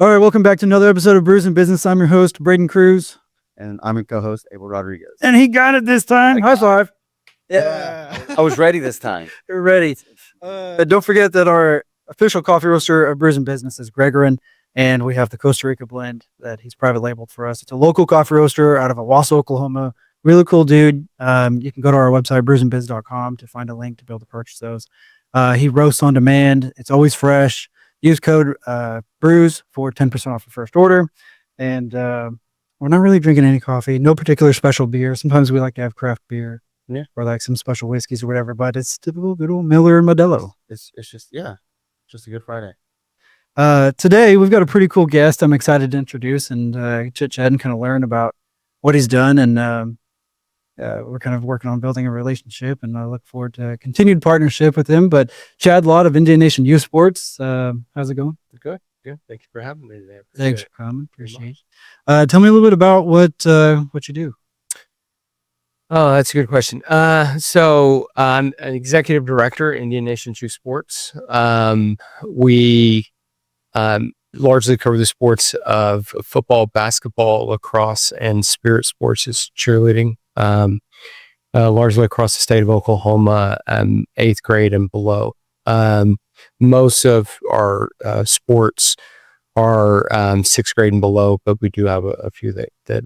All right, welcome back to another episode of Brews and Business. I'm your host, Braden Cruz. And I'm your co-host, Abel Rodriguez. And he got it this time. High five. Yeah. I was ready this time. You're ready. Don't forget that our official coffee roaster of Brews and Business is Gregorin, and we have the Costa Rica blend that he's private labeled for us. It's a local coffee roaster out of Owasso, Oklahoma. Really cool dude. You can go to our website, brewsandbiz.com, to find a link to be able to purchase those. He roasts on demand. It's always fresh. Use code Brews for 10% off your first order. And we're not really drinking any coffee. No particular special beer. Sometimes we like to have craft beer. Yeah. Or like some special whiskeys or whatever. But it's typical good old Miller and Modelo. It's just a good Friday. Today, we've got a pretty cool guest I'm excited to introduce and chit-chat and kind of learn about what he's done. And we're kind of working on building a relationship, and I look forward to a continued partnership with him. But Chad Lott of Indian Nation Youth Sports, how's it going? Good. Thank you for having me today. Thanks for coming. Appreciate it. Tell me a little bit about what you do. Oh, that's a good question. So I'm an executive director at Indian Nation Youth Sports. We largely cover the sports of football, basketball, lacrosse, and spirit sports, is cheerleading. Largely across the state of Oklahoma, 8th grade and below. Most of our sports are 6th grade and below, but we do have a few that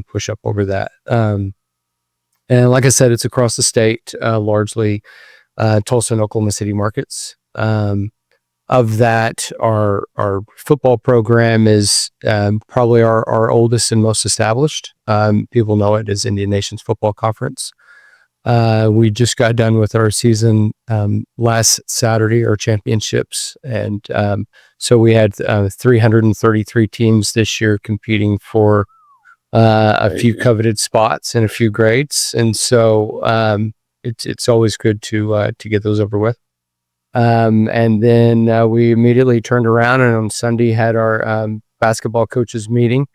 push up over that. And like I said, it's across the state, largely Tulsa and Oklahoma City markets. Of that, our football program is probably our oldest and most established. People know it as Indian Nation's Football Conference. We just got done with our season last Saturday, our championships. And so we had 333 teams this year competing for a few coveted spots in a few grades. And so it's always good to get those over with. And then we immediately turned around and on Sunday had our basketball coaches meeting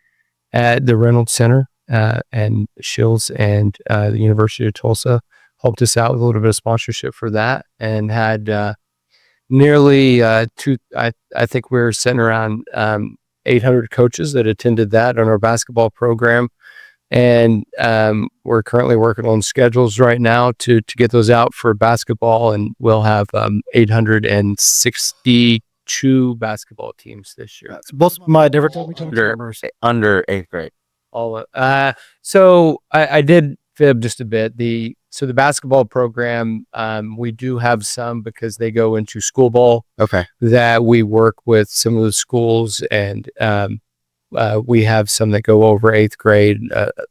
at the Reynolds Center, and Shields and the University of Tulsa helped us out with a little bit of sponsorship for that, and had nearly I think we were sitting around 800 coaches that attended that on our basketball program. And we're currently working on schedules right now to get those out for basketball, and we'll have 862 basketball teams this year. That's both my different Under 8th grade. So I did fib just a bit. So the basketball program, we do have some because they go into school ball. Okay. That we work with some of the schools, and we have some that go over 8th grade,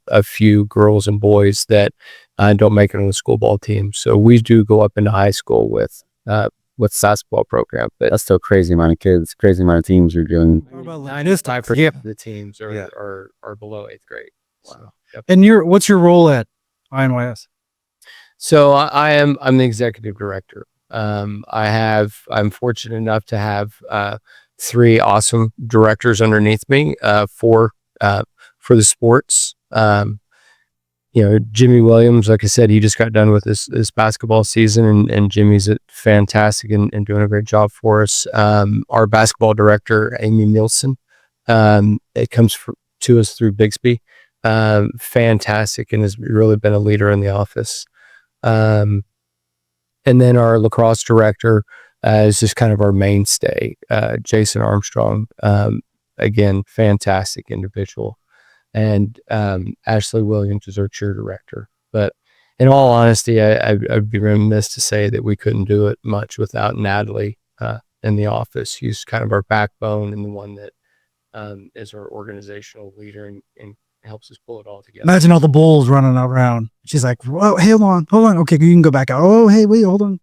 a few girls and boys that don't make it on the school ball team. So we do go up into high school with basketball program. But that's still crazy amount of kids, crazy amount of teams you're doing. It is time for the teams are below 8th grade. Wow. So, yep. And what's your role at INYS? So I'm the executive director. I'm fortunate enough to have 3 awesome directors underneath me for the sports. Jimmy Williams, like I said, he just got done with this basketball season, and Jimmy's fantastic and doing a great job for us. Our basketball director, Amy Nielsen, it comes to us through Bixby. Fantastic, and has really been a leader in the office. And then our lacrosse director is just kind of our mainstay, Jason Armstrong. Again, fantastic individual. And Ashley Williams is our cheer director. But in all honesty, I'd be remiss to say that we couldn't do it much without Natalie in the office. She's kind of our backbone and the one that is our organizational leader and helps us pull it all together. Imagine all the bulls running around. She's like, "Whoa, hey, hold on. Okay, you can go back out. Oh, hey, wait, hold on."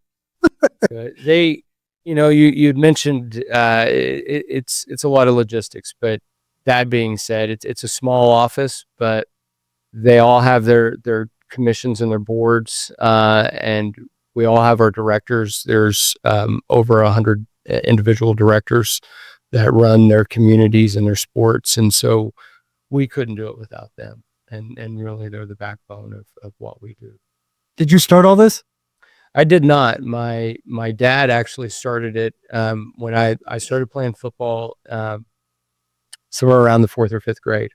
You'd mentioned it's a lot of logistics, but that being said, it's a small office, but they all have their commissions and their boards, and we all have our directors. There's over 100 individual directors that run their communities and their sports, and so we couldn't do it without them. And really, they're the backbone of what we do. Did you start all this? I did not. My dad actually started it when I started playing football. somewhere around the 4th or 5th grade.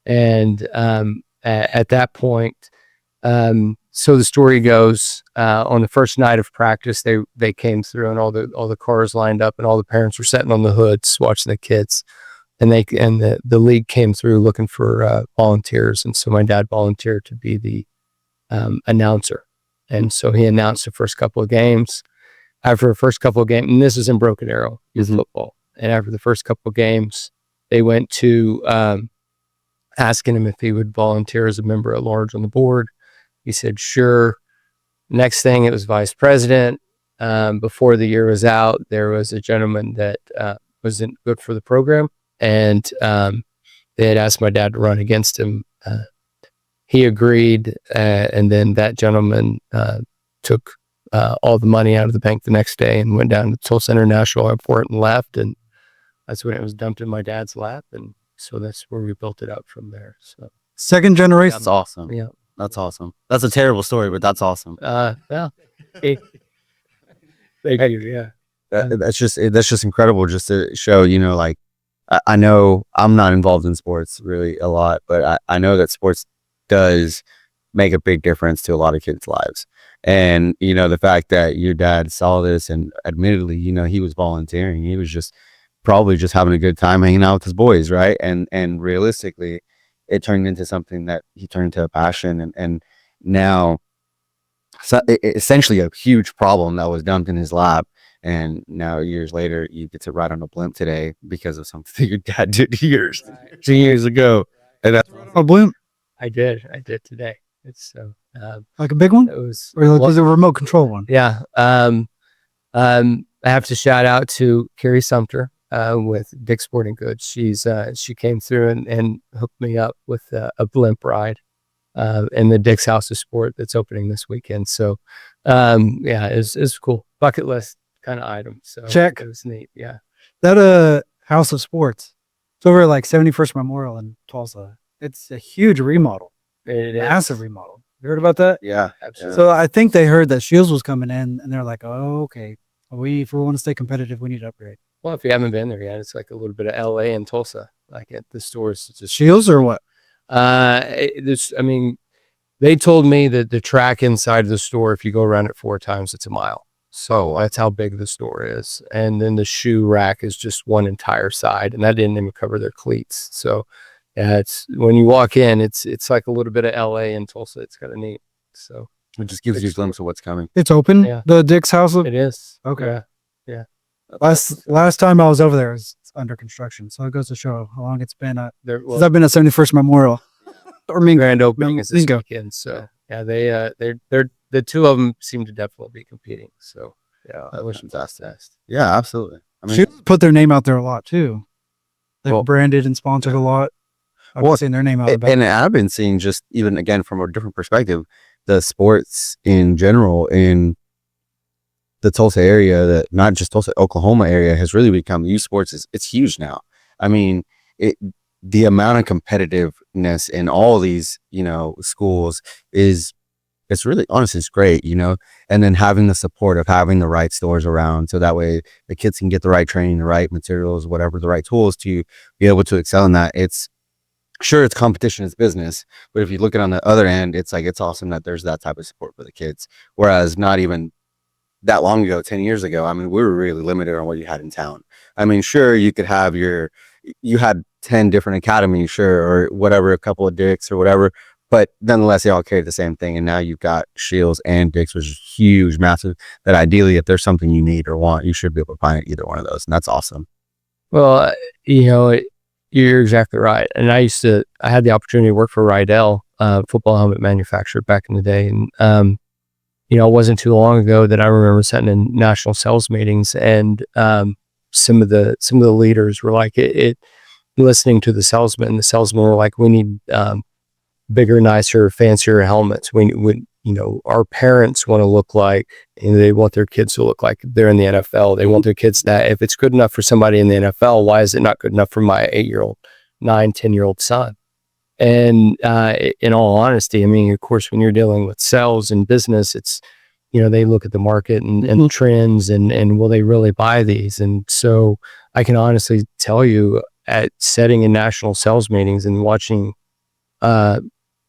And at that point, so the story goes, on the first night of practice, they came through and all the cars lined up and all the parents were sitting on the hoods watching the kids. And the league came through looking for volunteers. And so my dad volunteered to be the announcer. And so he announced the first couple of games. After the first couple of games, and this is in Broken Arrow, youth football. And after the first couple of games, they went to asking him if he would volunteer as a member at large on the board. He said, sure. Next thing, it was vice president. Before the year was out, there was a gentleman that wasn't good for the program. And they had asked my dad to run against him. He agreed. And then that gentleman took all the money out of the bank the next day and went down to Tulsa International Airport and left. And that's when it was dumped in my dad's lap. And so that's where we built it up from there. So Second generation. That's awesome. yeah. That's awesome. That's a terrible story, but that's awesome. Yeah. Thank you. Yeah. That's just incredible, just to show, like, I know I'm not involved in sports really a lot, but I know that sports does make a big difference to a lot of kids' lives. And, the fact that your dad saw this and admittedly, he was volunteering, he was just probably just having a good time hanging out with his boys. Right. And realistically, it turned into something that he turned into a passion. And now essentially a huge problem that was dumped in his lap. And now years later, you get to ride on a blimp today because of something that your dad did years ago. And that's A blimp, I did today. It's so, like a big one, it was, or like, was it a remote control one? yeah. I have to shout out to Carrie Sumter, with Dick's Sporting Goods. She came through and hooked me up with a blimp ride, in the Dick's House of Sport that's opening this weekend. So, yeah, it's cool. Bucket list kind of item. So Check. It was neat. Yeah. That House of Sports. It's over at like 71st Memorial in Tulsa. It's a huge remodel, It is. massive remodel. You heard about that? yeah. Absolutely. So I think they heard that Shields was coming in, and they're like, "Oh, okay. If we want to stay competitive, we need to upgrade." Well, if you haven't been there yet, it's like a little bit of LA and Tulsa, like at the stores. It's just, Shields or what? I mean, they told me that the track inside the store, if you go around it 4 times, it's a mile. So that's how big the store is. And then the shoe rack is just one entire side, and that didn't even cover their cleats. So yeah, it's, when you walk in, it's like a little bit of LA and Tulsa. It's kind of neat. So It just gives you a glimpse of what's coming. It's open. Yeah. The Dick's House of. it is. Okay. Yeah. Last time I was over there, it was under construction. So it goes to show how long it's been. They're, Since I've been at 71st Memorial. Or Mingo. grand opening is this Mingo. weekend. So yeah, they're the two of them seem to definitely be competing. So yeah, I wish them the best. Yeah, absolutely. I mean, Shields put their name out there a lot too. They've Well- branded and sponsored a lot. I've Well, been seeing their name out about. and I've been seeing, just even again from a different perspective, the sports in general in the Tulsa area, that not just Tulsa, Oklahoma area, has really become, youth sports it's huge now. I mean, the amount of competitiveness in all these, schools it's really, honestly, it's great, and then having the support of having the right stores around, so that way the kids can get the right training, the right materials, whatever, the right tools to be able to excel in that. It's competition is business, but if you look at it on the other end, it's like, it's awesome that there's that type of support for the kids. Whereas not even that long ago, 10 years ago, I mean, we were really limited on what you had in town. I mean, sure, you could have you had 10 different academies, sure, or whatever, a couple of Dicks or whatever, but nonetheless, they all carried the same thing. And now you've got Shields and Dicks, which is huge, massive, that ideally, if there's something you need or want, you should be able to find either one of those. And that's awesome. Well, you're exactly right. And I had the opportunity to work for Rydell, football helmet manufacturer, back in the day. And, it wasn't too long ago that I remember sitting in national sales meetings, and some of the leaders were like, listening to the salesmen were like, we need bigger, nicer, fancier helmets. We our parents want to look like, and they want their kids to look like they're in the NFL. They want their kids that, if it's good enough for somebody in the NFL, why is it not good enough for my 8-year-old, 9, 10-year-old son? And in all honesty, I mean, of course, when you're dealing with sales and business, it's, they look at the market and trends and will they really buy these? And so I can honestly tell you, at sitting in national sales meetings and watching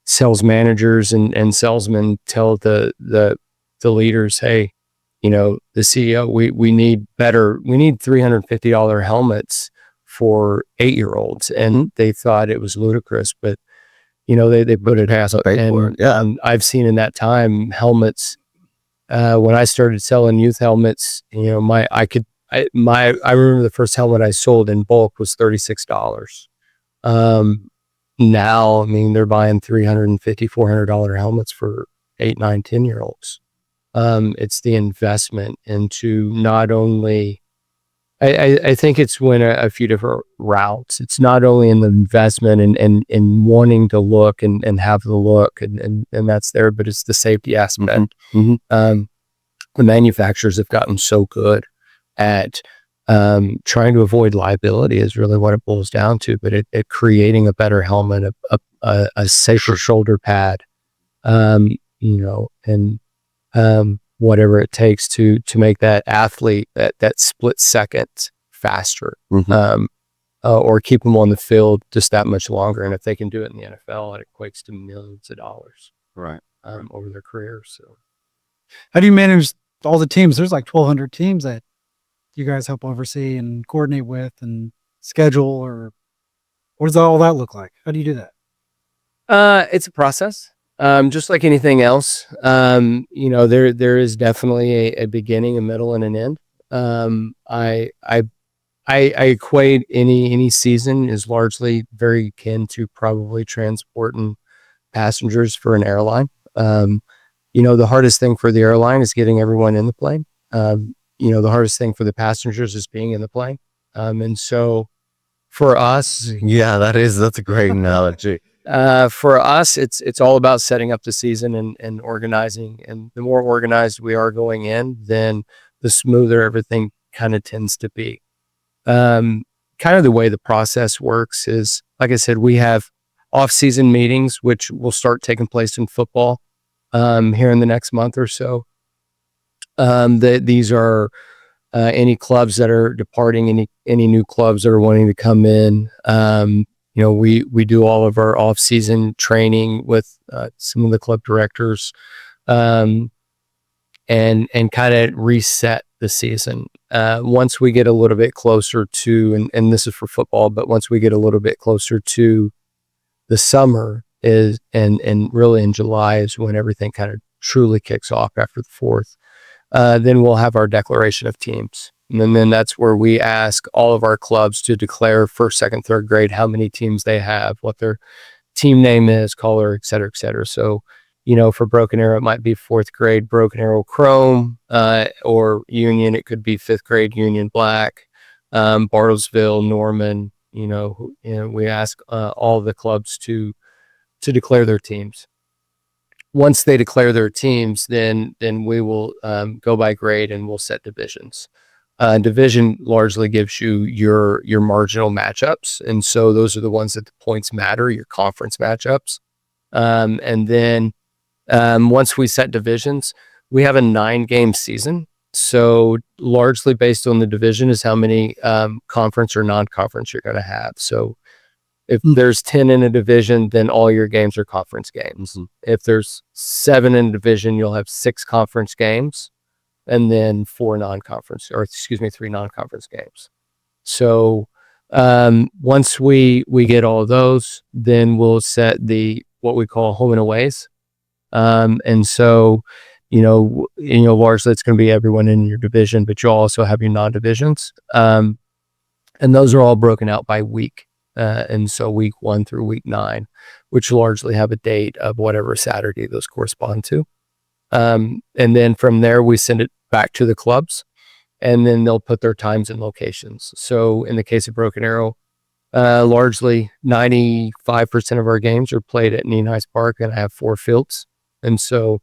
sales managers and salesmen tell the leaders, hey, the CEO, we need $350 helmets for 8-year-olds. And they thought it was ludicrous, but they put it as I've seen in that time helmets. When I started selling youth helmets, I remember the first helmet I sold in bulk was $36. Now, I mean, they're buying $350, $400 helmets for 8, 9, 10-year-olds. It's the investment into not only, I think it's when a few different routes. It's not only in the investment and wanting to look and have the look and that's there, but it's the safety aspect. The manufacturers have gotten so good at trying to avoid liability is really what it boils down to, but it creating a better helmet, a safer shoulder pad, and whatever it takes to make that athlete that split second faster, or keep them on the field just that much longer. And if they can do it in the NFL, it equates to millions of dollars, over their careers. So, how do you manage all the teams? There's like 1,200 teams that you guys help oversee and coordinate with and schedule, or what does all that look like? How do you do that? It's a process. Just like anything else, there is definitely a beginning, a middle, and an end. I equate any season is largely very akin to probably transporting passengers for an airline. The hardest thing for the airline is getting everyone in the plane. The hardest thing for the passengers is being in the plane. And so for us, that's a great analogy. For us, it's all about setting up the season and organizing. And the more organized we are going in, then the smoother everything kind of tends to be. Kind of the way the process works is, like I said, we have off-season meetings, which will start taking place in football here in the next month or so. These are any clubs that are departing, any new clubs that are wanting to come in. We do all of our off-season training with some of the club directors, and kind of reset the season. Once we get a little bit closer to, and this is for football, but once we get a little bit closer to the summer and really in July is when everything kind of truly kicks off after the 4th. Then we'll have our declaration of teams. And then that's where we ask all of our clubs to declare 1st, 2nd, 3rd grade, how many teams they have, what their team name is, color, et cetera, et cetera. So, for Broken Arrow, it might be 4th grade Broken Arrow Chrome, or Union, it could be 5th grade Union Black, Bartlesville, Norman, we ask all of the clubs to declare their teams. Once they declare their teams, then we will go by grade and we'll set divisions. Division largely gives you your marginal matchups, and so those are the ones that the points matter, your conference matchups. And then once we set divisions, we have a 9-game season. So largely based on the division is how many conference or non-conference you're going to have. So if there's 10 in a division, then all your games are conference games. If there's 7 in a division, you'll have 6 conference games, and then 3 non-conference games. So once we get all of those, then we'll set what we call home and aways. And so, largely it's going to be everyone in your division, but you'll also have your non-divisions. And those are all broken out by week. And so week 1 through week 9, which largely have a date of whatever Saturday those correspond to. And then from there, we send it back to the clubs, and then they'll put their times and locations. So in the case of Broken Arrow, largely 95% of our games are played at Neen Heights Park, and I have 4 fields. And so,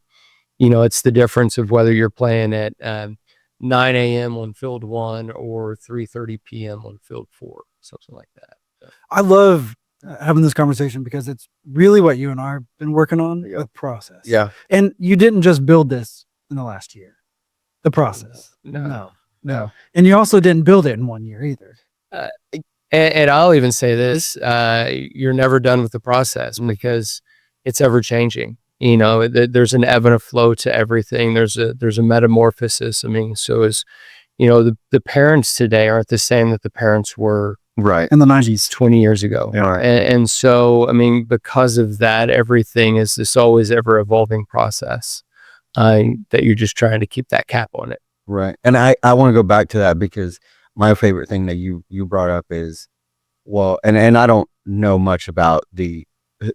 it's the difference of whether you're playing at 9 a.m. on field 1 or 3:30 p.m. on field 4, something like that. I love having this conversation because it's really what you and I have been working on, the process. Yeah. And you didn't just build this in the last year. The process. No. And you also didn't build it in 1 year either. And I'll even say this, you're never done with the process because it's ever changing. You know, there's an ebb and a flow to everything. There's a metamorphosis. I mean, so is, you know, the parents today aren't the same that the parents were Right. In the 90s. 20 years ago. Yeah. And so, I mean, because of that, everything is this always ever evolving process that you're just trying to keep that cap on it. Right. And I want to go back to that because my favorite thing that you brought up is, well, and I don't know much about the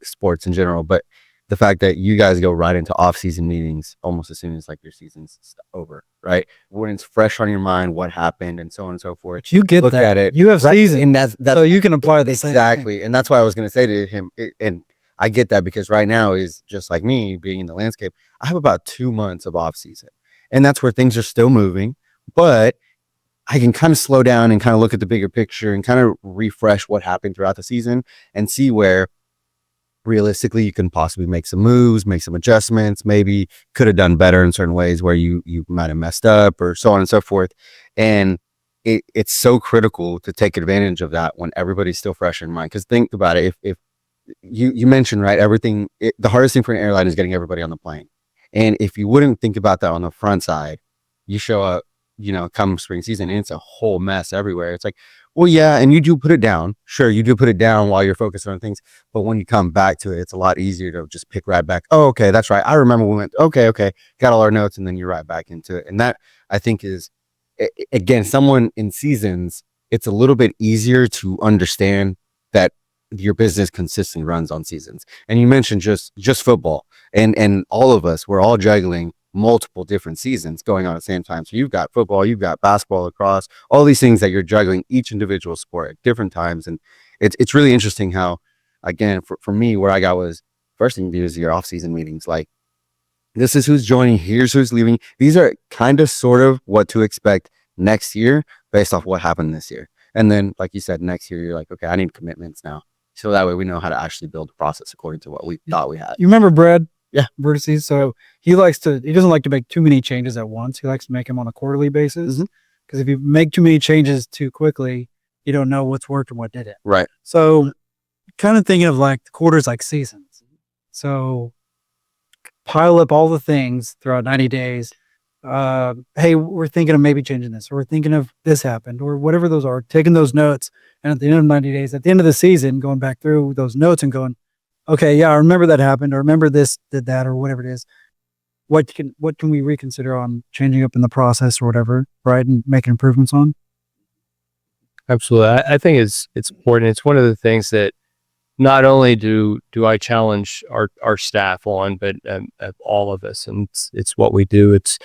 sports in general, but the fact that you guys go right into off-season meetings almost as soon as like your season's over, right? When it's fresh on your mind, what happened and so on and so forth. You get Look that. at it. You have Right? season, And that's so you can apply the same thing. exactly. And that's why I was going to say to him, and I get that because right now is just like me being in the landscape. I have about 2 months of off season, and that's where things are still moving, but I can kind of slow down and kind of look at the bigger picture and kind of refresh what happened throughout the season and see where realistically you can possibly make some moves, make some adjustments, maybe could have done better in certain ways where you might have messed up or so on and so forth. And it's so critical to take advantage of that when everybody's still fresh in mind. Because think about it, if you mentioned, right, everything, the hardest thing for an airline is getting everybody on the plane. And if you wouldn't think about that on the front side, you show up, you know, come spring season and it's a whole mess everywhere. It's like, well, yeah, and you do put it down. Sure, you do put it down while you're focused on things. But when you come back to it, it's a lot easier to just pick right back. Oh, okay, that's right. I remember we went, okay, got all our notes, and then you're right back into it. And that, I think, is, again, someone in seasons, it's a little bit easier to understand that your business consistently runs on seasons. And you mentioned just football, and all of us, we're all juggling multiple different seasons going on at the same time. So you've got football, you've got basketball, lacrosse, all these things that you're juggling each individual sport at different times. And it's really interesting how, again, for me, where I got was first thing you do is your off-season meetings. Like, this is who's joining, here's who's leaving. These are kind of sort of what to expect next year based off what happened this year. And then, like you said, next year, you're like, okay, I need commitments now. So that way we know how to actually build the process according to what we thought we had. You remember Brad? Yeah. Vertices. So he doesn't like to make too many changes at once. He likes to make them on a quarterly basis. Because if you make too many changes too quickly, you don't know what's worked and what didn't. Right. So kind of thinking of like the quarters like seasons. So pile up all the things throughout 90 days. Hey, we're thinking of maybe changing this, or we're thinking of this happened, or whatever those are, taking those notes. And at the end of 90 days, at the end of the season, going back through those notes and going, okay, yeah, I remember that happened, or remember this did that, or whatever it is. What can we reconsider on changing up in the process or whatever, right? And making improvements on? Absolutely. I think it's important. It's one of the things that not only do I challenge our staff on, but all of us, and it's what we do. It's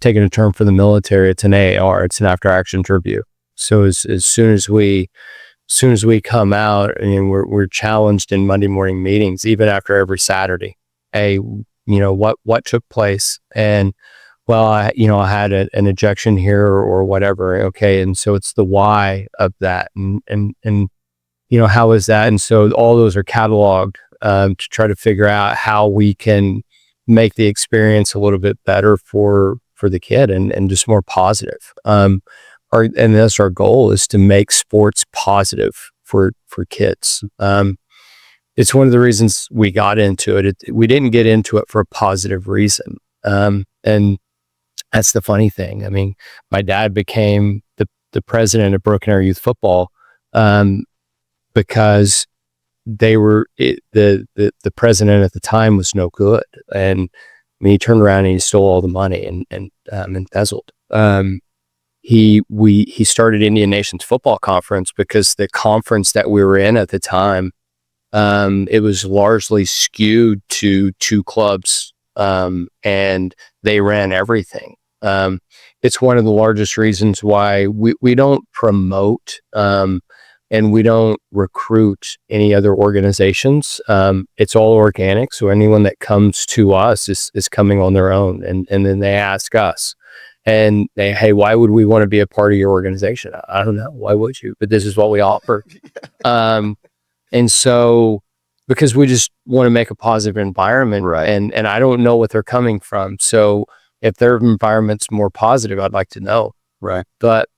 taking a term for the military. It's an AAR. It's an after actions review. So as soon as we come out, and we're challenged in Monday morning meetings, even after every Saturday. Hey, you know, what took place? And well, I had an ejection here or whatever. Okay. And so it's the why of that. And you know, how is that? And so all those are cataloged to try to figure out how we can make the experience a little bit better for the kid and just more positive. And that's our goal, is to make sports positive for kids. It's one of the reasons we got into it. We didn't get into it for a positive reason. And that's the funny thing. I mean, my dad became the president of Broken Arrow Youth Football because the president at the time was no good. And I mean, he turned around and he stole all the money and embezzled. He started Indian Nations Football Conference because the conference that we were in at the time, it was largely skewed to two clubs, and they ran everything. It's one of the largest reasons why we don't promote and we don't recruit any other organizations. It's all organic. So anyone that comes to us is coming on their own, and then they ask us. And they, hey, why would we want to be a part of your organization? I don't know. Why would you? But this is what we offer. And so, because we just want to make a positive environment, Right. And I don't know what they're coming from. So if their environment's more positive, I'd like to know. Right. But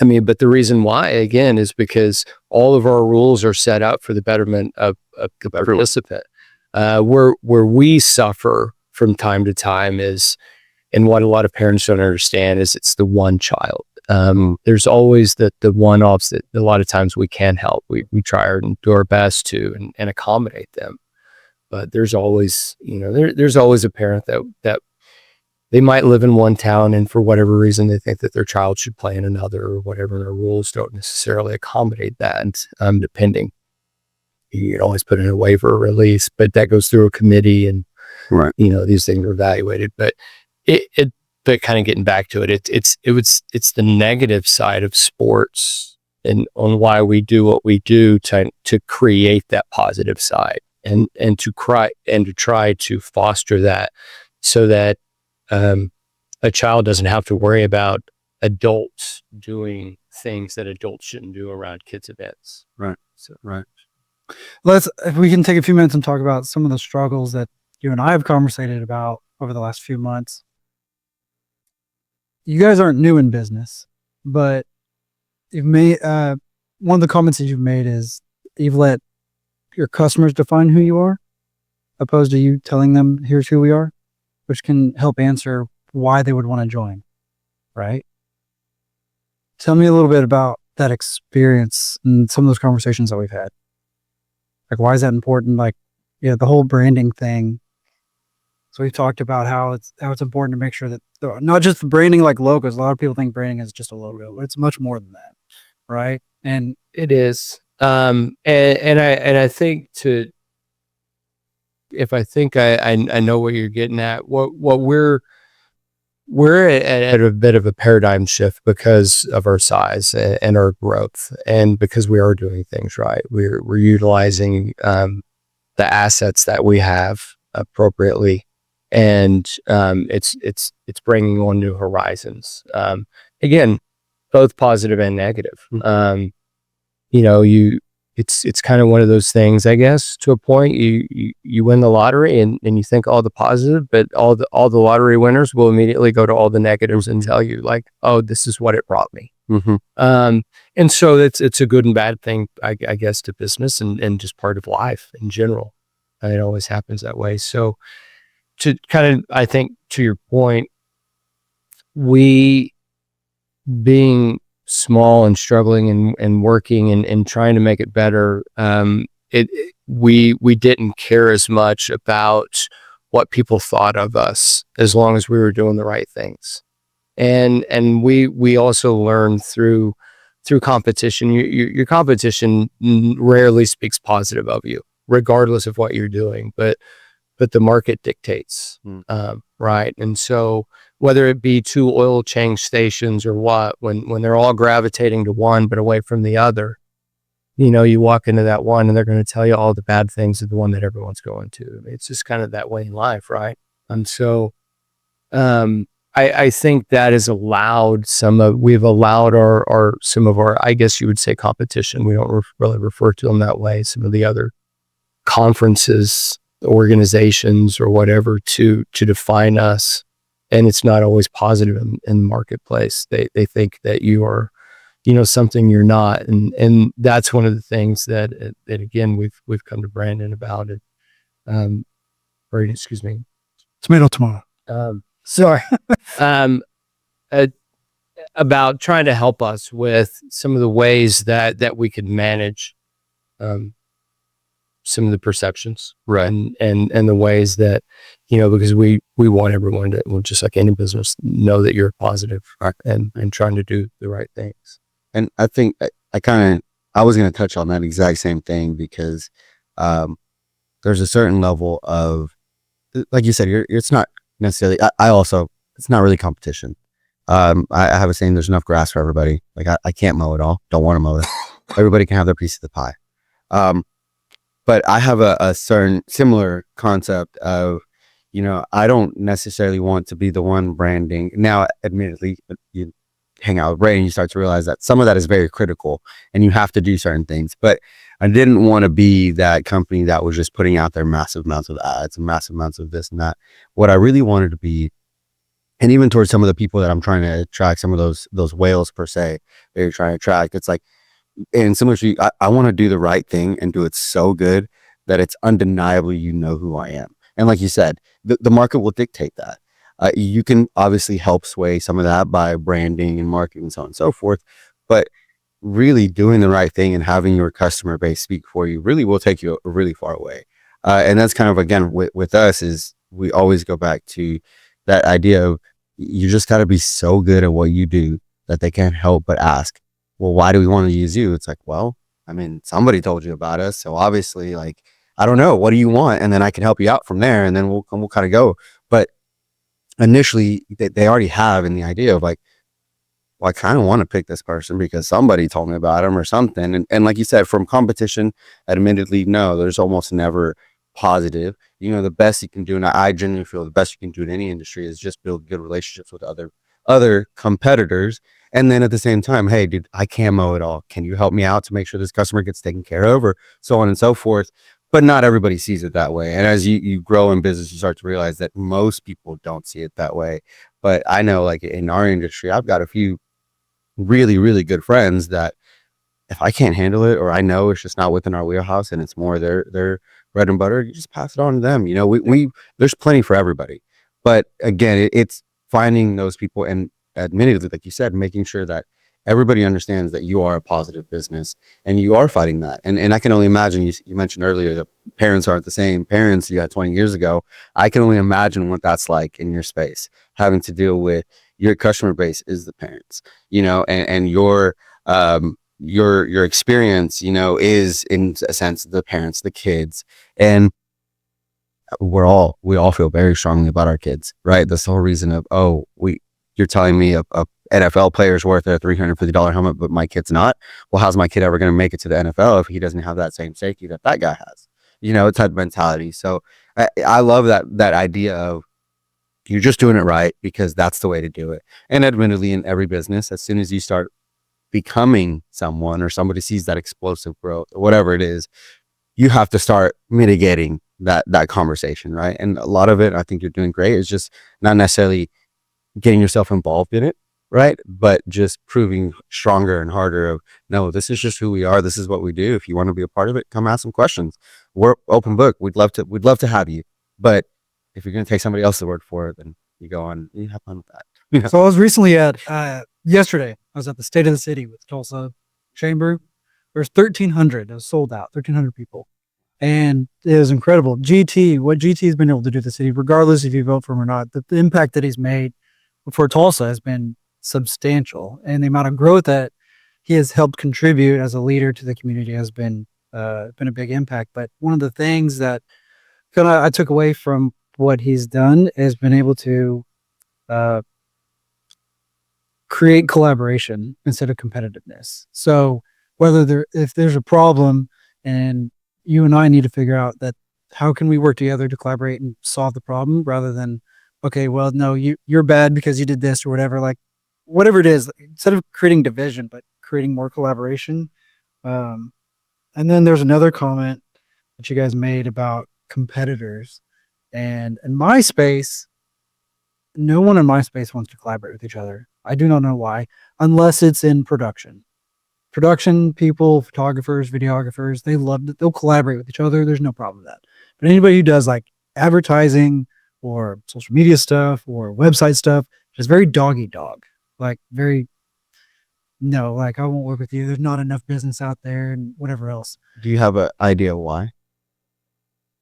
I mean, but the reason why, again, is because all of our rules are set out for the betterment of the participant. Where we suffer from time to time is, and what a lot of parents don't understand is, it's the one child. There's always the one-offs that a lot of times we can help. We try and do our best to and accommodate them. But there's always, there's always a parent that they might live in one town, and for whatever reason they think that their child should play in another, or whatever, and our rules don't necessarily accommodate that. Depending, you can always put in a waiver or release, but that goes through a committee, and Right. these things are evaluated. But but kind of getting back to it, it's the negative side of sports, and on why we do what we do to create that positive side, and to try to foster that, so that a child doesn't have to worry about adults doing things that adults shouldn't do around kids' events. Right. So, Right. If we can take a few minutes and talk about some of the struggles that you and I have conversated about over the last few months. You guys aren't new in business, but you've made, one of the comments that you've made is you've let your customers define who you are, opposed to you telling them, here's who we are, which can help answer why they would want to join, right? Tell me a little bit about that experience and some of those conversations that we've had. Like, why is that important? Like, the whole branding thing. So we've talked about how it's important to make sure that not just the branding, like logos. A lot of people think branding is just a logo, but it's much more than that, right? And it is. And I think I know what you're getting at. What we're at a bit of a paradigm shift because of our size and our growth, and because we are doing things right. We're utilizing the assets that we have appropriately, and it's bringing on new horizons. Again, both positive and negative. It's kind of one of those things, I guess, to a point. You win the lottery and you think all the positive, but all the lottery winners will immediately go to all the negatives and tell you, like, oh, this is what it brought me. And so it's a good and bad thing, I guess, to business and just part of life in general. And it always happens that way. So to kind of, I think, to your point, we being small and struggling and working and trying to make it better, we didn't care as much about what people thought of us, as long as we were doing the right things. And we also learned through competition. Your competition rarely speaks positive of you, regardless of what you're doing, but the market dictates, right? And so whether it be two oil change stations or what, when they're all gravitating to one but away from the other, you walk into that one and they're going to tell you all the bad things of the one that everyone's going to. It's just kind of that way in life, right? And so I think that has allowed we've allowed some of our, I guess you would say, competition. We don't really refer to them that way. Some of the other conferences, organizations, or whatever, to define us. And it's not always positive in the marketplace. They think that you are, something you're not. And that's one of the things that again, we've come to Brandon about it. Or excuse me. tomato. Sorry. About trying to help us with some of the ways that we could manage some of the perceptions, Right. And the ways that, because we want everyone to, well, just like any business, know that you're positive, Right. and trying to do the right things. And I think I was going to touch on that exact same thing, because there's a certain level of, like you said, it's not necessarily, it's not really competition. I have a saying, there's enough grass for everybody. Like I can't mow it all. Don't want to mow it. Everybody can have their piece of the pie. But I have a certain similar concept of, I don't necessarily want to be the one branding. Now, admittedly, you hang out with Ray and you start to realize that some of that is very critical and you have to do certain things. But I didn't want to be that company that was just putting out there massive amounts of ads and massive amounts of this and that. What I really wanted to be And even towards some of the people that I'm trying to attract, some of those whales per se that you're trying to attract, it's like, and similar to you, I want to do the right thing and do it so good that it's undeniably, who I am. And like you said, the market will dictate that. You can obviously help sway some of that by branding and marketing and so on and so forth. But really doing the right thing and having your customer base speak for you really will take you really far away. And that's kind of, again, with us, is we always go back to that idea of you just got to be so good at what you do that they can't help but ask, well, why do we want to use you? It's like, well, I mean, somebody told you about us. So obviously, like, I don't know, what do you want? And then I can help you out from there. And then we'll kind of go. But initially they already have in the idea of like, well, I kind of want to pick this person because somebody told me about him or something. And like you said, from competition, admittedly, no, there's almost never positive. The best you can do, and I genuinely feel the best you can do in any industry is just build good relationships with other competitors. And then at the same time, hey, dude, I can't mow it all. Can you help me out to make sure this customer gets taken care of, or so on and so forth? But not everybody sees it that way. And as you grow in business, you start to realize that most people don't see it that way. But I know, like in our industry, I've got a few really, really good friends that if I can't handle it, or I know it's just not within our wheelhouse and it's more their bread and butter, you just pass it on to them. We there's plenty for everybody. But again, it's finding those people and, admittedly, like you said, making sure that everybody understands that you are a positive business and you are fighting that. And I can only imagine, you mentioned earlier that parents aren't the same parents you had 20 years ago. I can only imagine what that's like in your space, having to deal with your customer base is the parents, and your experience, is in a sense the parents, the kids. And we all feel very strongly about our kids, right? That's the whole reason of, you're telling me a NFL player is worth a $350 helmet, but my kid's not. Well, how's my kid ever going to make it to the NFL if he doesn't have that same safety that guy has? Type of mentality. So I love that idea of you're just doing it right because that's the way to do it. And admittedly, in every business, as soon as you start becoming someone or somebody sees that explosive growth or whatever it is, you have to start mitigating that conversation, right? And a lot of it, I think you're doing great, is just not necessarily getting yourself involved in it, right? But just proving stronger and harder of, no, this is just who we are. This is what we do. If you want to be a part of it, come ask some questions. We're open book. We'd love to have you. But if you're going to take somebody else's word for it, then you go on, you have fun with that. So I was recently yesterday, I was at the State of the City with Tulsa Chamber. There's 1,300. It was sold out, 1,300 people. And it was incredible. What GT has been able to do to the city, regardless if you vote for him or not, the impact that he's made for Tulsa has been substantial. And the amount of growth that he has helped contribute as a leader to the community has been a big impact. But one of the things that I took away from what he's done has been able to create collaboration instead of competitiveness. So if there's a problem and you and I need to figure out that, how can we work together to collaborate and solve the problem, rather than, okay, well, no, you're bad because you did this or whatever, like whatever it is, instead of creating division, but creating more collaboration. And then there's another comment that you guys made about competitors. And in my space, no one in my space wants to collaborate with each other. I do not know why, unless it's in production. Production people, photographers, videographers, they'll collaborate with each other. There's no problem with that. But anybody who does like advertising or social media stuff or website stuff, just very dog eat dog. Like no, like, I won't work with you. There's not enough business out there and whatever else. Do you have an idea why?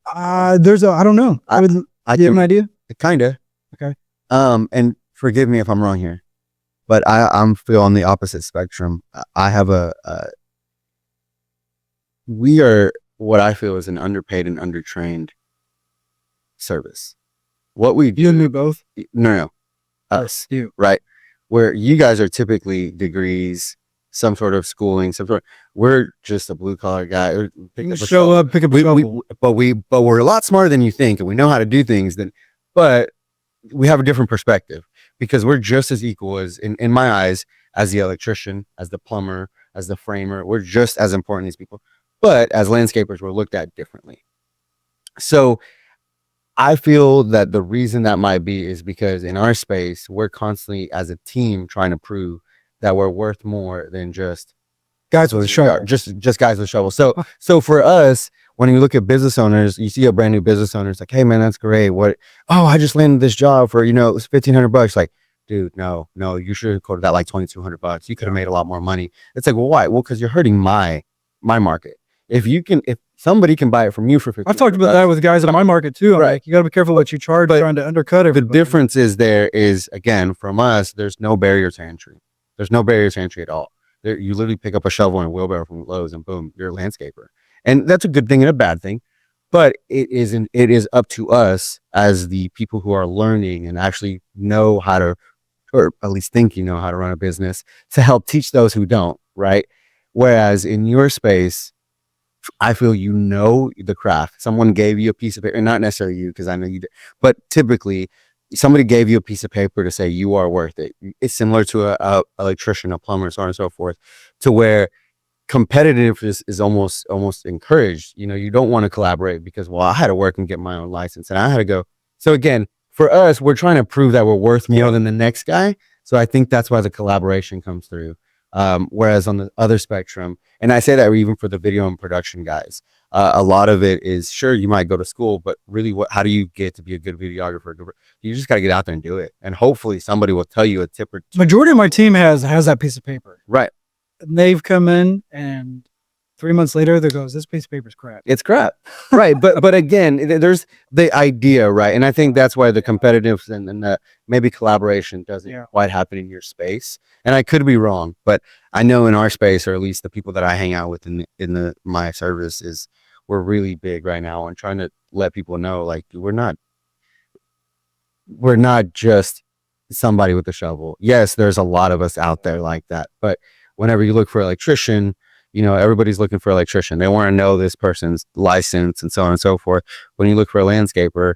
I don't know. I Do you have an idea? Kind of. Okay. And forgive me if I'm wrong here, but I'm feel on the opposite spectrum. I have we are what I feel is an underpaid and undertrained service. What we do. You and me both? No. Us. You. Right. Where you guys are typically degrees, some sort of schooling, we're just a blue collar guy. Show up, pick up a shovel. But we're a lot smarter than you think, and we know how to do things. But we have a different perspective because we're just as equal as, in my eyes, as the electrician, as the plumber, as the framer. We're just as important as people. But as landscapers, we're looked at differently. So I feel that the reason that might be is because in our space, we're constantly as a team trying to prove that we're worth more than just Guys with a shovel. just guys with shovels. So for us, when you look at business owners, you see a brand new business owner, it's like, hey man, that's great. What? Oh, I just landed this job for, it was $1,500. Like, dude, no, you should have quoted that like $2,200. You could have made a lot more money. It's like, well, why? Well, because you're hurting my market. If somebody can buy it from you for 50, I've talked about that with guys in my market too. I'm Right. like, you got to be careful what you charge, trying to undercut the everybody. difference is again, from us, there's no barrier to entry. There's no barriers to entry at all. You literally pick up a shovel and a wheelbarrow from Lowe's and boom, you're a landscaper. And that's a good thing and a bad thing. But it is up to us as the people who are learning and actually know how to, or at least think you know how to run a business, to help teach those who don't, right? Whereas in your space, I feel the craft. Someone gave you a piece of paper, and not necessarily you, because I know you did, but typically somebody gave you a piece of paper to say you are worth it. It's similar to a electrician, a plumber, so on and so forth, to where competitiveness is almost encouraged. You don't want to collaborate because, well, I had to work and get my own license and I had to go. So again, for us, we're trying to prove that we're worth more than the next guy. So I think that's why the collaboration comes through. Whereas on the other spectrum, and I say that even for the video and production guys, a lot of it is, sure, you might go to school, but really how do you get to be a good videographer? You just got to get out there and do it. And hopefully somebody will tell you a tip or two. Majority of my team has that piece of paper. Right. And they've come in and 3 months later, there goes, this piece of paper is crap. It's crap. Right. But again, there's the idea, right? And I think that's why the competitiveness and the maybe collaboration doesn't quite happen in your space. And I could be wrong, but I know in our space, or at least the people that I hang out with in my service, we're really big right now on trying to let people know, like, we're not just somebody with a shovel. Yes, there's a lot of us out there like that. But whenever you look for an electrician, everybody's looking for an electrician. They want to know this person's license and so on and so forth. When you look for a landscaper,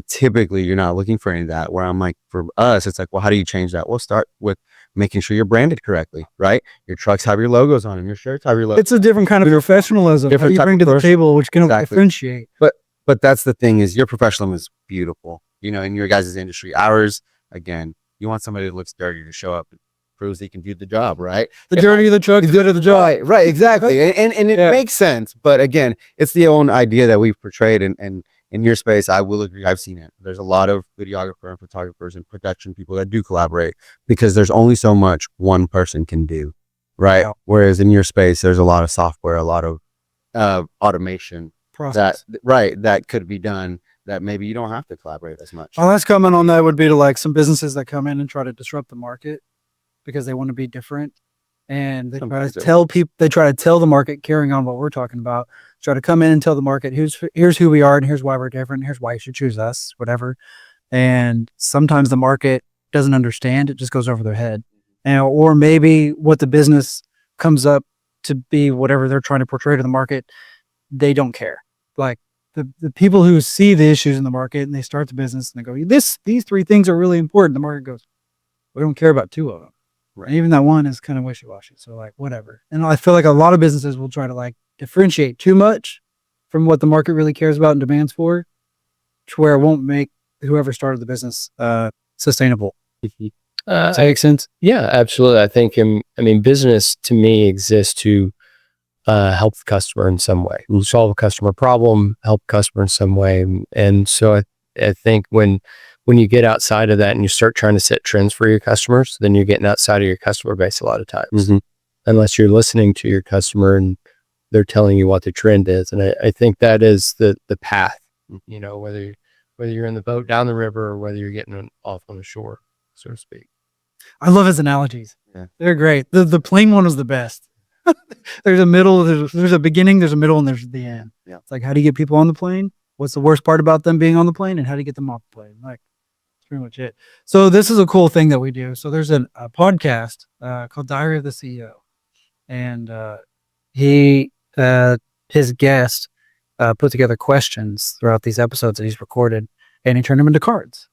typically you're not looking for any of that. Where I'm like, for us, it's like, well, how do you change that? We'll start with making sure you're branded correctly, right? Your trucks have your logos on them. Your shirts have your logos. It's a different kind of professionalism that you bring to the table, which can differentiate. But that's the thing, is your professionalism is beautiful, in your guys' industry. Ours, again, you want somebody that looks dirty to show up and proves he can do the job, right? The dirty of the truck is good at the job. Right, exactly. And it makes sense. But again, it's the own idea that we've portrayed. And in your space, I will agree, I've seen it. There's a lot of videographers and photographers and production people that do collaborate, because there's only so much one person can do, right? Yeah. Whereas in your space, there's a lot of software, a lot of automation process that could be done, that maybe you don't have to collaborate as much. My last comment on that would be to, like, some businesses that come in and try to disrupt the market because they want to be different, and they try to tell people, they try to tell the market, carrying on what we're talking about, try to come in and tell the market, here's who we are and here's why we're different, here's why you should choose us, whatever. And sometimes the market doesn't understand, it just goes over their head. Or maybe what the business comes up to be, whatever they're trying to portray to the market, they don't care. Like, the people who see the issues in the market and they start the business and they go, these three things are really important. The market goes, we don't care about two of them. Right. And even that one is kind of wishy-washy. So, like, whatever. And I feel like a lot of businesses will try to, like, differentiate too much from what the market really cares about and demands for, to where it won't make whoever started the business sustainable. Does that make sense? Yeah, absolutely. I think, business to me exists to help the customer in some way, solve a customer problem, help the customer in some way. And so I think when you get outside of that and you start trying to set trends for your customers, then you're getting outside of your customer base a lot of times, unless you're listening to your customer and they're telling you what the trend is. And I think that is the path, whether you're in the boat down the river or whether you're getting off on the shore, so to speak. I love his analogies. Yeah. They're great. The plane one was the best. There's a middle, there's a beginning, there's a middle, and there's the end. Yeah. It's like, how do you get people on the plane? What's the worst part about them being on the plane? And how do you get them off the plane? Like, that's pretty much it. So this is a cool thing that we do. So there's a podcast called Diary of the CEO. And his guest put together questions throughout these episodes that he's recorded, and he turned them into cards.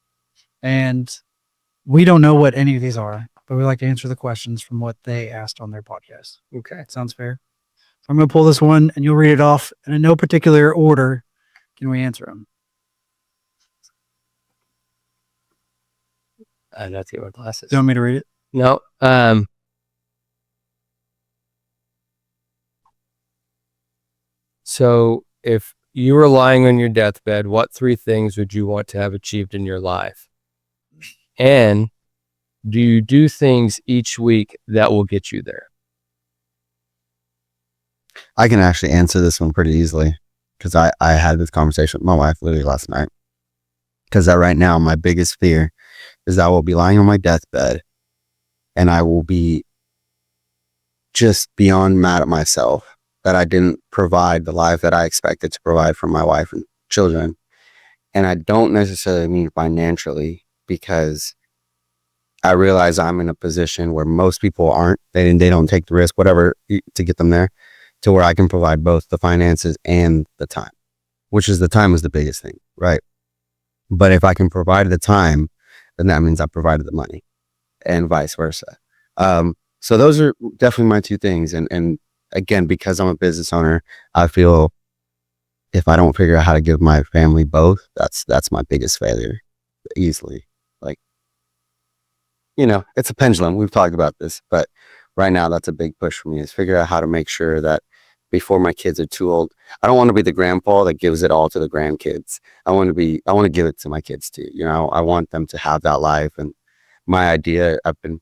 And we don't know what any of these are, but we like to answer the questions from what they asked on their podcast. Okay. Sounds fair. So I'm going to pull this one and you'll read it off, and in no particular order can we answer them. I'd have to get my glasses. Do you want me to read it? No. So if you were lying on your deathbed, what 3 things would you want to have achieved in your life? And do you do things each week that will get you there? I can actually answer this one pretty easily because I had this conversation with my wife literally last night. Because right now, my biggest fear is I will be lying on my deathbed and I will be just beyond mad at myself that I didn't provide the life that I expected to provide for my wife and children. And I don't necessarily mean financially, because I realize I'm in a position where most people aren't. They don't take the risk, whatever, to get them there, to where I can provide both the finances and the time, which is the time is the biggest thing, right? But if I can provide the time, then that means I provided the money, and vice versa. So those are definitely my 2 things. And again, because I'm a business owner, I feel if I don't figure out how to give my family both, that's my biggest failure, easily. Like, it's a pendulum. We've talked about this, but right now that's a big push for me, is figure out how to make sure that before my kids are too old, I don't want to be the grandpa that gives it all to the grandkids. I want to give it to my kids too. I want them to have that life. And my idea, I've been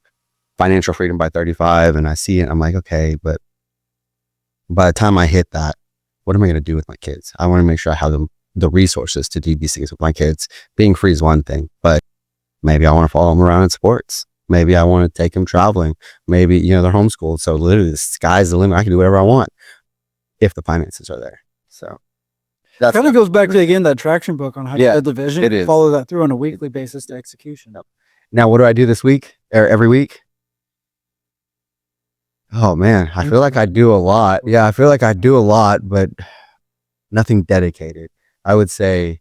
financial freedom by 35, and I see it. I'm like, okay, but by the time I hit that, what am I going to do with my kids? I want to make sure I have the resources to do these things with my kids. Being free is one thing, but maybe I want to follow them around in sports. Maybe I want to take them traveling. Maybe, they're homeschooled. So literally the sky's the limit. I can do whatever I want if the finances are there. So That kind of goes back to, again, that traction book on how to build the vision. it is. Follow that through on a weekly basis to execution. Now, what do I do this week or every week? Oh man, I feel like I do a lot. Yeah, I feel like I do a lot, but nothing dedicated. I would say,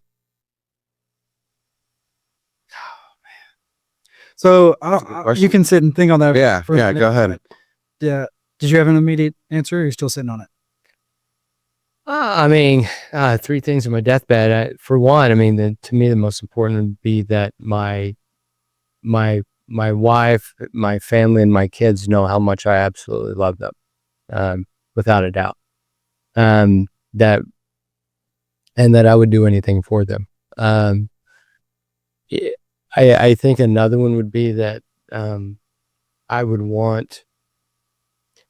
So That's a good you question. can sit and think on that. yeah, for a yeah, minute, go ahead. but, yeah. Did you have an immediate answer, or are you still sitting on it? I mean, 3 things on my deathbed. For one, I mean, to me, the most important would be that my wife, my family, and my kids know how much I absolutely love them, without a doubt. That I would do anything for them. I think another one would be that I would want.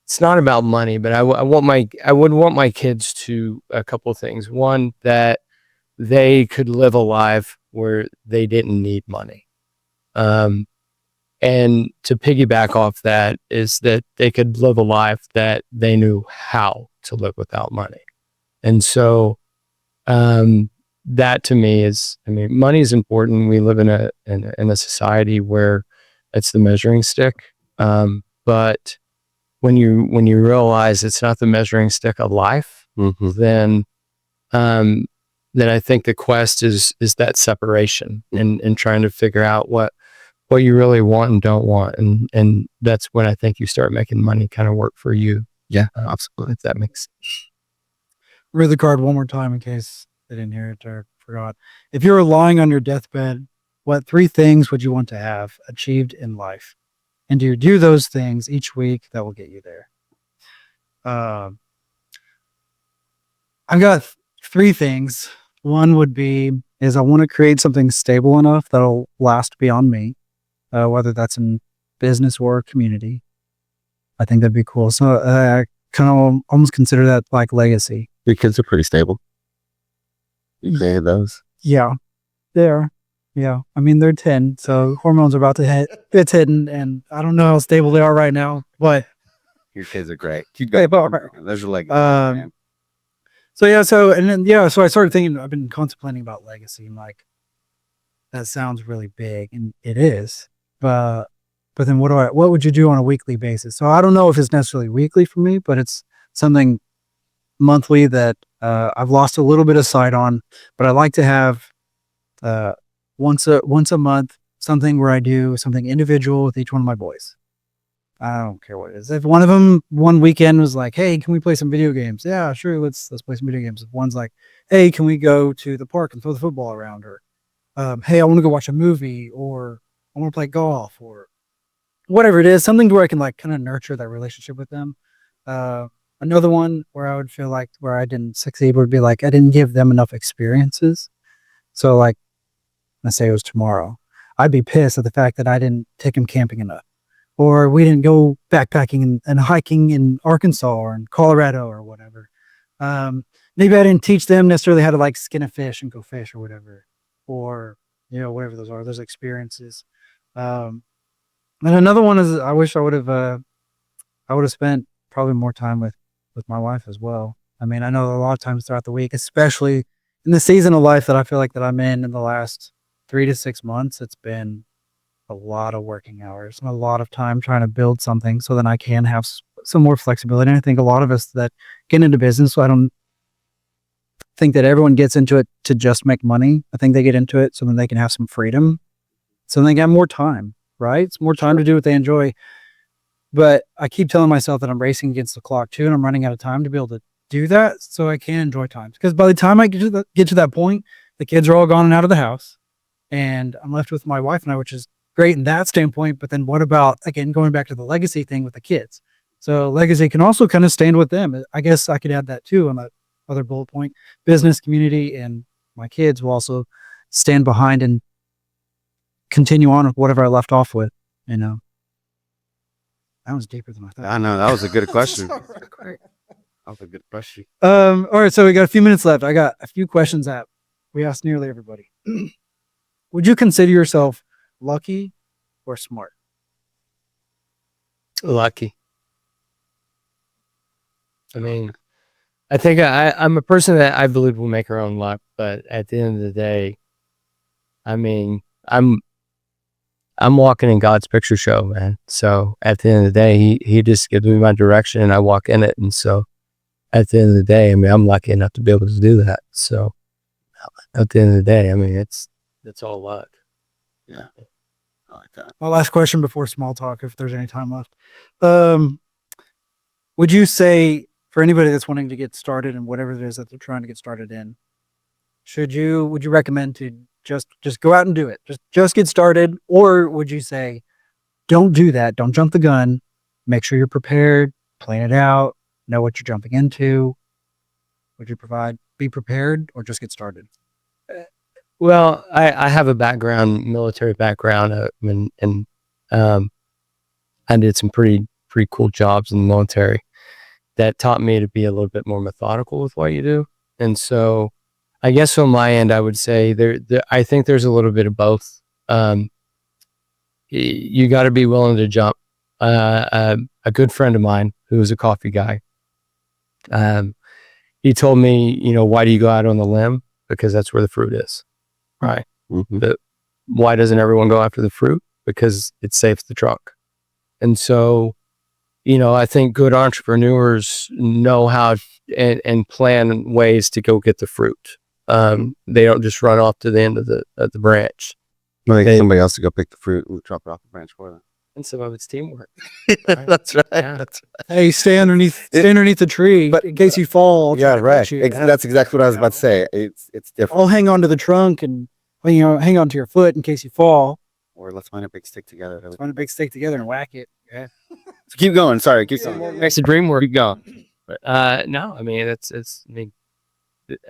It's not about money, but I would want my kids to a couple of things. One, that they could live a life where they didn't need money. And to piggyback off that is that they could live a life that they knew how to live without money. And so that to me is, I mean, money is important. We live in a society where it's the measuring stick. But when you realize it's not the measuring stick of life, then I think the quest is that separation and trying to figure out what you really want and don't want, and that's when I think you start making money kind of work for you. Yeah, absolutely. If that makes sense. Read the card one more time in case they didn't hear it or forgot. If you were lying on your deathbed, what 3 things would you want to have achieved in life? And do you do those things each week that will get you there? I've got 3 things. One would be I want to create something stable enough that'll last beyond me, whether that's in business or community. I think that'd be cool. So I kind of almost consider that like legacy. Your kids are pretty stable. You created those. Yeah, they're. Yeah, I mean, they're 10, so hormones are about to hit. It's hitting, and I don't know how stable they are right now, but Your kids are great. Those are like, man. so I started thinking. I've been contemplating about legacy, and like that sounds really big, and it is. But then what would you do on a weekly basis? So I don't know if it's necessarily weekly for me, but it's something monthly that I've lost a little bit of sight on. But I like to have once a month something where I do something individual with each one of my boys. I don't care what it is. If one of them one weekend was like, "Hey, can we play some video games?" Yeah, sure. Let's play some video games. If one's like, "Hey, can we go to the park and throw the football around?" Or, "Hey, I want to go watch a movie," or I want to play golf or whatever it is, something where I can like kind of nurture that relationship with them. Uh, Another one where I would feel like where I didn't succeed would be like I didn't give them enough experiences. So like, let's say it was tomorrow, I'd be pissed at the fact that I didn't take them camping enough, or we didn't go backpacking and hiking in Arkansas or in Colorado or whatever. Maybe I didn't teach them necessarily how to like skin a fish and go fish or whatever, or whatever those are, those experiences. Um, and another one is I wish I would have spent probably more time with my wife as well. I mean, I know a lot of times throughout the week, especially in the season of life that I feel like that I'm in the last 3 to 6 months, it's been a lot of working hours and a lot of time trying to build something so that I can have some more flexibility. And I think a lot of us that get into business, so I don't think that everyone gets into it to just make money. I think they get into it so then they can have some freedom, so they can have more time, right? It's more time to do what they enjoy. But I keep telling myself that I'm racing against the clock too, and I'm running out of time to be able to do that so I can enjoy times. Because by the time I get to that point, the kids are all gone and out of the house, and I'm left with my wife and I, which is great in that standpoint. But then what about, again, going back to the legacy thing with the kids? So legacy can also kind of stand with them. I guess I could add that too on that other bullet point. Business, community, and my kids will also stand behind and continue on with whatever I left off with, you know. That was deeper than I thought. I know that was a good question. Sorry. That was a good question. All right, so we got a few minutes left. I got a few questions that we asked nearly everybody. Would you consider yourself lucky or smart? Lucky. I mean, I think I'm a person that I believe will make her own luck, but at the end of the day, I mean, I'm walking in God's picture show, man. So at the end of the day, he just gives me my direction and I walk in it. And so at the end of the day, I mean, I'm lucky enough to be able to do that. So at the end of the day, I mean, it's all luck. Yeah. I like that. My last question before small talk, if there's any time left. Would you say for anybody that's wanting to get started in whatever it is that they're trying to get started in, would you recommend to just go out and do it? Just get started? Or would you say, don't do that. Don't jump the gun. Make sure you're prepared, plan it out, know what you're jumping into. Would you be prepared or just get started? Well, I have a military background, and I did some pretty cool jobs in the military that taught me to be a little bit more methodical with what you do. And so I guess on my end, I would say I think there's a little bit of both. You got to be willing to jump. A good friend of mine who was a coffee guy, he told me, why do you go out on the limb? Because that's where the fruit is, right? Mm-hmm. But why doesn't everyone go after the fruit? Because it saves the trunk. And so, I think good entrepreneurs know how and plan ways to go get the fruit. They don't just run off to the end of the branch. Well, they get somebody else to go pick the fruit and drop it off the branch for them. And some of it's teamwork. Right? That's right. Yeah. That's right. Hey, stay underneath the tree, but in case you fall. Yeah, right. You. That's exactly what I was about to say. It's different. I'll hang on to the trunk and hang on to your foot in case you fall. Or let's find a big stick together. Let's find a big stick together and whack it. Yeah. So keep going. Sorry, keep going. Makes the dream work. Keep going. But no, I mean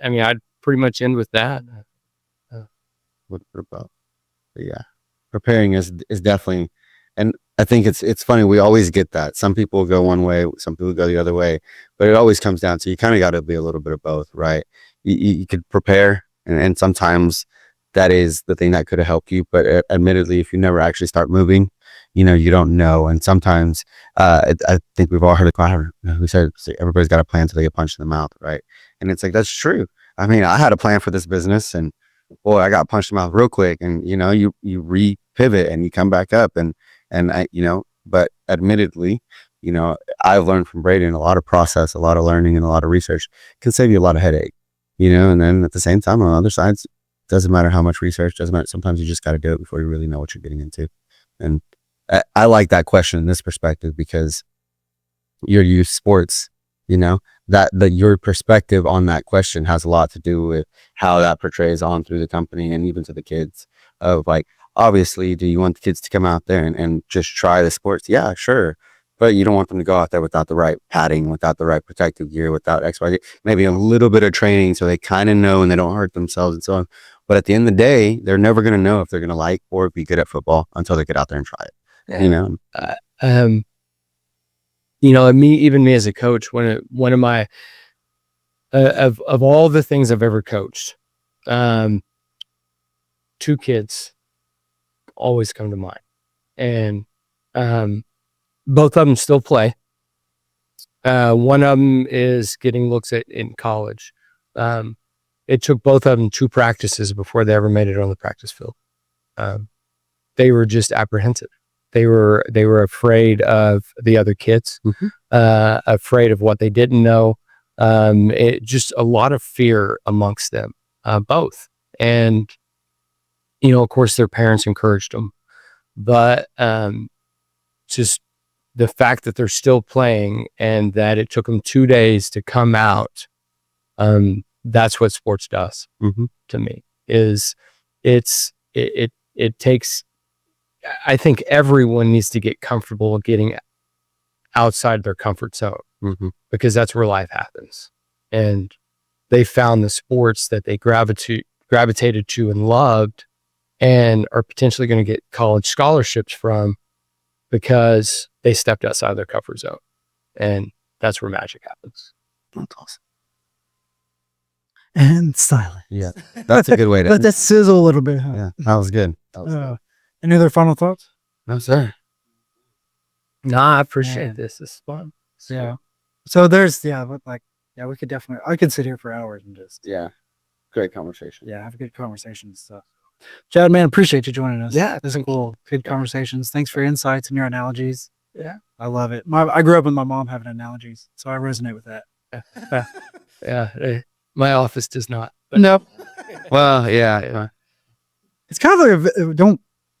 I'd pretty much end with that. What about? But yeah, preparing is definitely, and I think it's funny. We always get that. Some people go one way, some people go the other way, but it always comes down to you kind of got to be a little bit of both, right? You could prepare, and sometimes that is the thing that could have helped you. But admittedly, if you never actually start moving, you don't know. And sometimes I think we've all heard the quote who said everybody's got a plan until they get punched in the mouth, right? And it's like that's true. I mean, I had a plan for this business, and boy, I got punched in the mouth real quick. And you re-pivot and you come back up, and I but admittedly, I've learned from Braden a lot of process, a lot of learning, and a lot of research can save you a lot of headache. And then at the same time, on the other side, doesn't matter how much research, doesn't matter. Sometimes you just got to do it before you really know what you're getting into. And I like that question in this perspective because your youth sports, that your perspective on that question has a lot to do with how that portrays on through the company and even to the kids of like, Obviously, do you want the kids to come out there and just try the sports? Yeah, sure. But you don't want them to go out there without the right padding, without the right protective gear, without X, Y, Z. Maybe a little bit of training so they kind of know and they don't hurt themselves and so on. But at the end of the day, they're never going to know if they're going to like or be good at football until they get out there and try it. You know? Even me as a coach, one of my of all the things I've ever coached, 2 kids always come to mind, and both of them still play. One of them is getting looks in college. It took both of them 2 practices before they ever made it on the practice field. They were just apprehensive. They were afraid of the other kids, afraid of what they didn't know. Just a lot of fear amongst them, both. And, of course their parents encouraged them, but, just the fact that they're still playing and that it took them 2 days to come out. That's what sports does to me. It takes, I think everyone needs to get comfortable getting outside their comfort zone, because that's where life happens. And they found the sports that they gravitated to and loved, and are potentially going to get college scholarships from, because they stepped outside their comfort zone. And that's where magic happens. That's awesome. And silence. Yeah, that's a good way to let that sizzle a little bit. Huh? Yeah, that was good. That was good. Any other final thoughts? No, sir. Nah, I appreciate this. This is fun. Yeah. So there's, we could definitely, I could sit here for hours and just, Yeah, great conversation. have a good conversation. So, Chad, man, appreciate you joining us. Yeah. This is cool. Good conversations. Thanks for your insights and your analogies. Yeah. I love it. I grew up with my mom having analogies, so I resonate with that. My office does not. But. Nope. Well, yeah. It's kind of like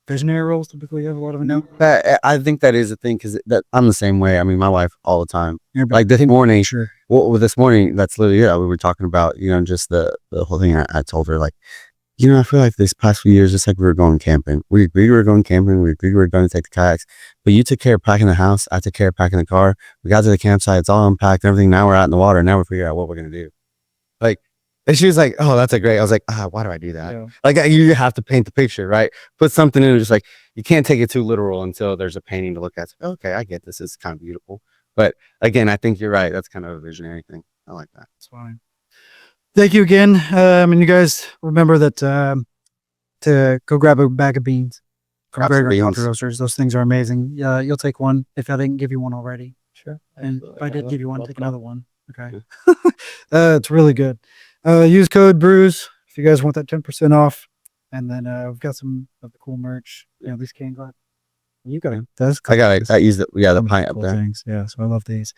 visionary roles typically have a lot of it. I think that is a thing, because I'm the same way. I mean, my wife all the time. Like this morning, sure. Well, this morning, that's literally we were talking about, just the whole thing. I told her, like, I feel like this past few years, just like we were going camping. We agreed we were going camping. We agreed we were going to take the kayaks. But you took care of packing the house. I took care of packing the car. We got to the campsite. It's all unpacked and everything. Now we're out in the water. Now we're figuring out what we're going to do. Like, and she was like, oh, that's great. I was like, why do I do that? Yeah. Like, you have to paint the picture, right? Put something in it. Just like, you can't take it too literal until there's a painting to look at. So, okay, I get this. It's kind of beautiful. But again, I think you're right. That's kind of a visionary thing. I like that. That's fine. Thank you again. And you guys remember that to go grab a bag of beans. Roasters. Those things are amazing. You'll take one if I didn't give you one already. Sure. And if I did give you one, take another one. Okay. It's really good. Use code Brews if you guys want that 10% off. And then we've got some of the cool merch. These canned glass. You got it. I got it. I use the pint up there. Things. Yeah, so I love these.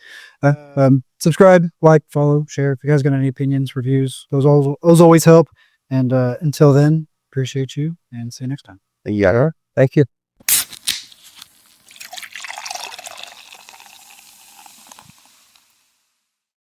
Subscribe, like, follow, share. If you guys got any opinions, reviews, those always help. And until then, appreciate you and see you next time. Thank you.